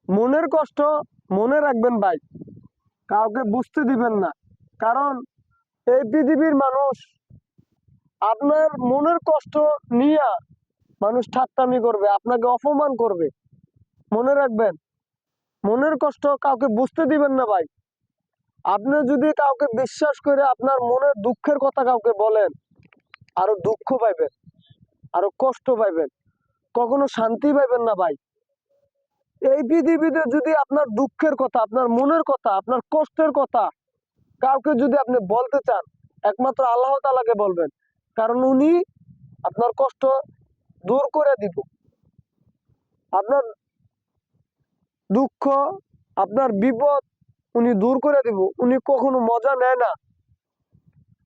মনের কষ্ট মনে রাখবেন ভাই, কাউকে বুঝতে দিবেন না। কারণ এই পৃথিবীর মানুষ আপনার মনের কষ্ট নিয়ে মানুষ ঠাট্টামি করবে, আপনাকে অপমান করবে। মনে রাখবেন, মনের কষ্ট কাউকে বুঝতে দিবেন না ভাই। আপনি যদি কাউকে বিশ্বাস করে আপনার মনের দুঃখের কথা কাউকে বলেন, আরো দুঃখ পাইবেন, আরো কষ্ট পাইবেন, কখনো শান্তি পাইবেন না ভাই। এই পৃথিবীতে যদি আপনার দুঃখের কথা, আপনার মনের কথা, আপনার কষ্টের কথা কাউকে যদি আপনি বলতে চান, একমাত্র আল্লাহ তাআলাকে বলবেন। কারণ উনি আপনার কষ্ট দূর করে দিব। আপনার দুঃখ, আপনার বিপদ উনি দূর করে দিব। উনি কখনো মজা নেয় না।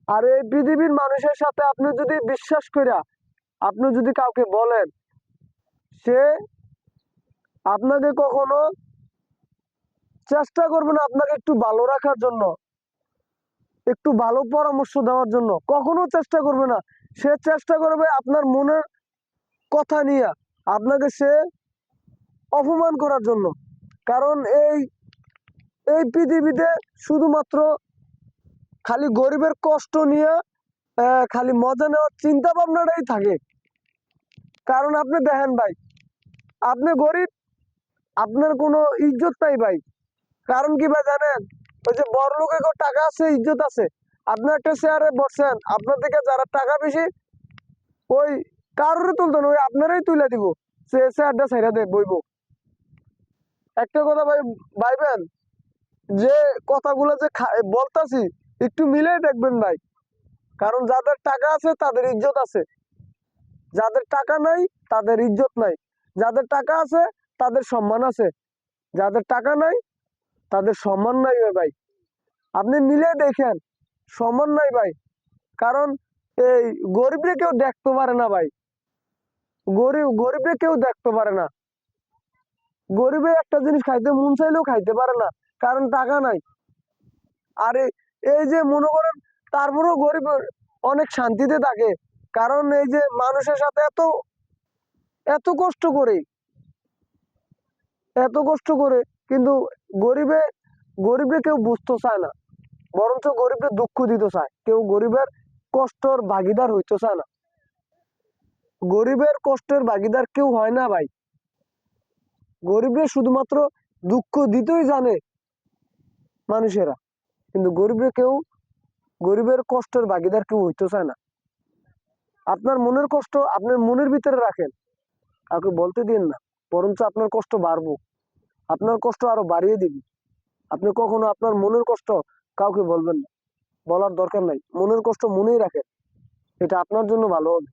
আর এই পৃথিবীর মানুষের সাথে আপনি যদি বিশ্বাস করে আপনি যদি কাউকে বলেন, সে আপনাকে কখনো চেষ্টা করবে না আপনাকে একটু ভালো রাখার জন্য, একটু ভালো পরামর্শ দেওয়ার জন্য, কখনো চেষ্টা করবে না। সে চেষ্টা করবে আপনার মনের কথা নিয়ে আপনাকে সে অপমান করার জন্য। কারণ এই এই পৃথিবীতে শুধুমাত্র খালি গরিবের কষ্ট নিয়ে খালি মজা নেওয়ার চিন্তা ভাবনাটাই থাকে। কারণ আপনি দেখেন ভাই, আপনি গরিব, আপনার কোনো ইজ্জত নাই ভাই। কারণ কি ভাই জানেন, ওই যে বড় লোকের টাকা আছে, ইজ্জত আছে। আপনি একটা চেয়ারে বসছেন, আপনার থেকে যারা টাকা বেশি ওই কারোর তুলতো না, ওই আপনারাই তুলে দিব, সে চেয়ারটা ছেড়ে দেয় বইব। একটা কথা ভাই ভাইবেন, যে কথাগুলো যে বলতাছি একটু মিলেই দেখবেন ভাই। কারণ যাদের টাকা আছে তাদের ইজ্জত আছে, যাদের টাকা নাই তাদের ইজ্জত নাই। যাদের টাকা আছে তাদের সম্মান আছে, যাদের টাকা নাই তাদের সম্মান নাই ভাই। আপনি মিলে দেখেন, সম্মান নাই ভাই। কারণ এই গরিবরে কেউ দেখতে পারে না ভাই। গরিবরে কেউ দেখতে পারে না। গরিবে একটা জিনিস খাইতে মন চাইলেও খাইতে পারে না, কারণ টাকা নাই। আরে এই যে মনে করেন, তারপরেও গরিব অনেক শান্তিতে থাকে। কারণ এই যে মানুষের সাথে এত এত কষ্ট করে, এত কষ্ট করে, কিন্তু গরিবে গরিবে কেউ বুঝতে চায় না, বরঞ্চ গরিবের দুঃখ দিতে চায়। কেউ গরিবের কষ্টর ভাগিদার হইতে চায় না। গরিবের কষ্টের ভাগিদার কেউ হয় না ভাই। গরিবের শুধুমাত্র দুঃখ দিতেই জানে মানুষেরা, কিন্তু গরিবের কষ্টের ভাগিদার কেউ হইতে চায় না। আপনার মনের কষ্ট আপনার মনের ভিতরে রাখেন, কাউকে বলতে দিন না, বরঞ্চ আপনার কষ্ট বাড়বো, আপনার কষ্ট আরো বাড়িয়ে দিবি। আপনি কখনো আপনার মনের কষ্ট কাউকে বলবেন না, বলার দরকার নাই। মনের কষ্ট মনেই রাখেন, এটা আপনার জন্য ভালো হবে।